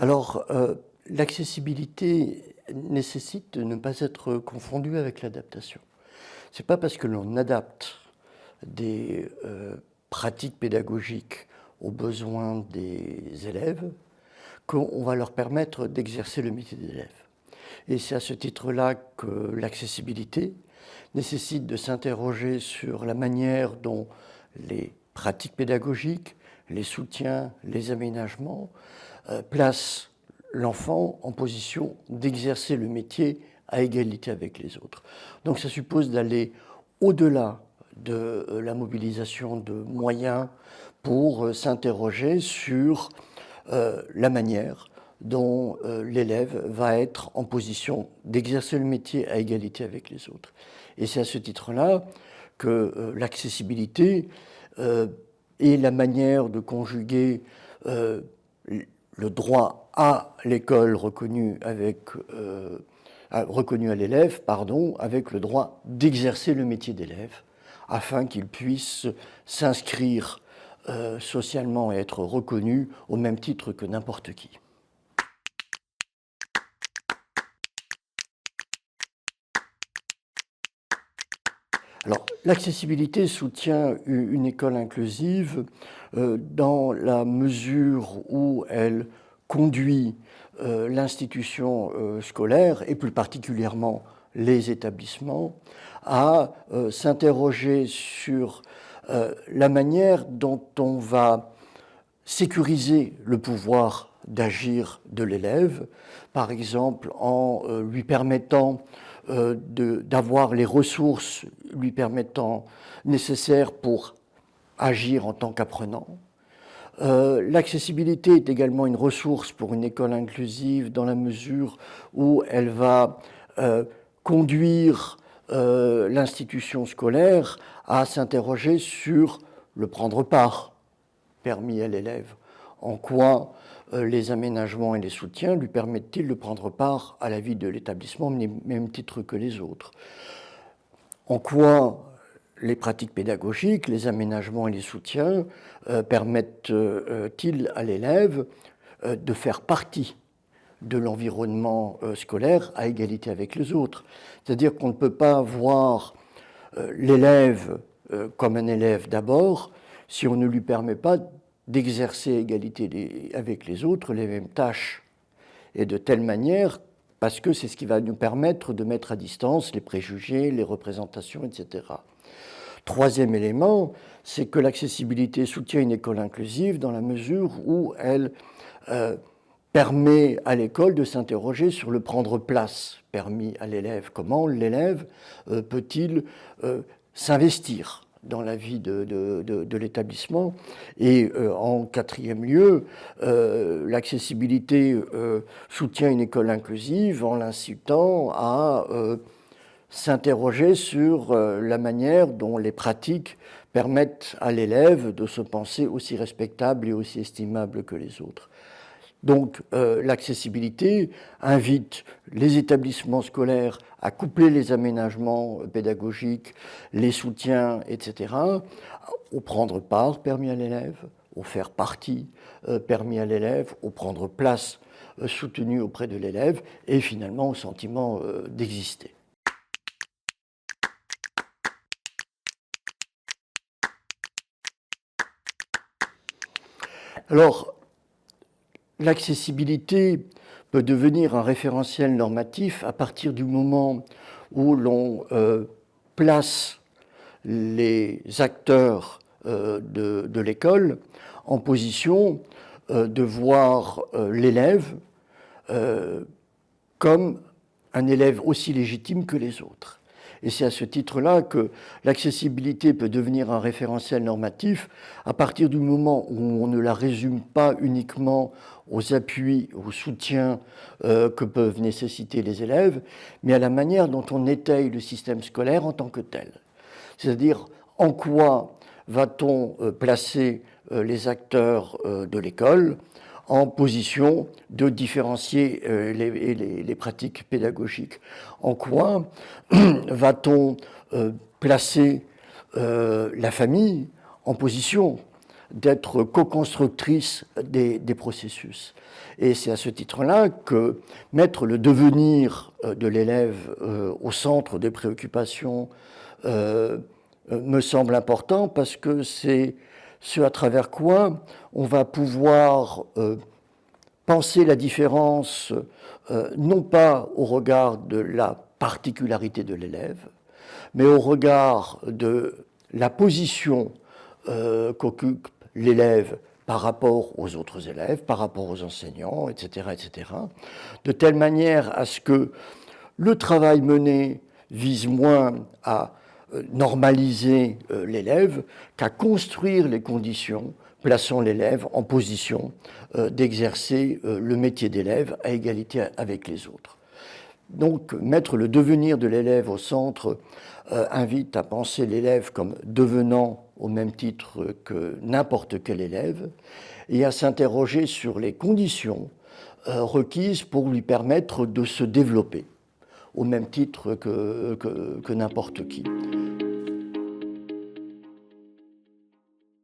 Alors, l'accessibilité nécessite de ne pas être confondue avec l'adaptation. Ce n'est pas parce que l'on adapte des pratiques pédagogiques aux besoins des élèves qu'on va leur permettre d'exercer le métier d'élève. Et c'est à ce titre-là que l'accessibilité nécessite de s'interroger sur la manière dont les pratiques pédagogiques, les soutiens, les aménagements placent l'enfant en position d'exercer le métier à égalité avec les autres. Donc ça suppose d'aller au-delà de la mobilisation de moyens pour s'interroger sur la manière dont l'élève va être en position d'exercer le métier à égalité avec les autres. Et c'est à ce titre-là que l'accessibilité est la manière de conjuguer le droit à l'école reconnu à l'élève, avec le droit d'exercer le métier d'élève, afin qu'il puisse s'inscrire socialement et être reconnu au même titre que n'importe qui. Alors, l'accessibilité soutient une école inclusive dans la mesure où elle conduit l'institution scolaire, et plus particulièrement les établissements, à s'interroger sur la manière dont on va sécuriser le pouvoir d'agir de l'élève, par exemple en lui permettant d'avoir les ressources lui permettant nécessaires pour agir en tant qu'apprenant. L'accessibilité est également une ressource pour une école inclusive dans la mesure où elle va conduire l'institution scolaire à s'interroger sur le prendre part permis à l'élève. En quoi les aménagements et les soutiens lui permettent-ils de prendre part à la vie de l'établissement au même titre que les autres? En quoi les pratiques pédagogiques, les aménagements et les soutiens permettent-ils à l'élève de faire partie de l'environnement scolaire à égalité avec les autres? C'est-à-dire qu'on ne peut pas voir l'élève comme un élève d'abord si on ne lui permet pas d'exercer à égalité avec les autres les mêmes tâches, et de telle manière, parce que c'est ce qui va nous permettre de mettre à distance les préjugés, les représentations, etc. Troisième élément, c'est que l'accessibilité soutient une école inclusive dans la mesure où elle permet à l'école de s'interroger sur le prendre place permis à l'élève. Comment l'élève peut-il s'investir dans la vie de l'établissement? Et en quatrième lieu, l'accessibilité soutient une école inclusive en l'incitant à s'interroger sur la manière dont les pratiques permettent à l'élève de se penser aussi respectable et aussi estimable que les autres. Donc l'accessibilité invite les établissements scolaires à coupler les aménagements pédagogiques, les soutiens, etc., au prendre part permis à l'élève, au faire partie permis à l'élève, au prendre place soutenu auprès de l'élève, et finalement au sentiment d'exister. Alors, l'accessibilité peut devenir un référentiel normatif à partir du moment où l'on place les acteurs de l'école en position de voir l'élève comme un élève aussi légitime que les autres. Et c'est à ce titre-là que l'accessibilité peut devenir un référentiel normatif à partir du moment où on ne la résume pas uniquement aux appuis, aux soutiens que peuvent nécessiter les élèves, mais à la manière dont on étaye le système scolaire en tant que tel. C'est-à-dire en quoi va-t-on placer les acteurs de l'école en position de différencier les pratiques pédagogiques. En quoi va-t-on placer la famille en position d'être co-constructrice des processus. Et c'est à ce titre-là que mettre le devenir de l'élève au centre des préoccupations me semble important, parce que c'est ce à travers quoi on va pouvoir penser la différence, non pas au regard de la particularité de l'élève, mais au regard de la position qu'occupe l'élève par rapport aux autres élèves, par rapport aux enseignants, etc., etc., de telle manière à ce que le travail mené vise moins à normaliser l'élève qu'à construire les conditions plaçant l'élève en position d'exercer le métier d'élève à égalité avec les autres. Donc, mettre le devenir de l'élève au centre invite à penser l'élève comme devenant au même titre que n'importe quel élève, et à s'interroger sur les conditions requises pour lui permettre de se développer au même titre que n'importe qui.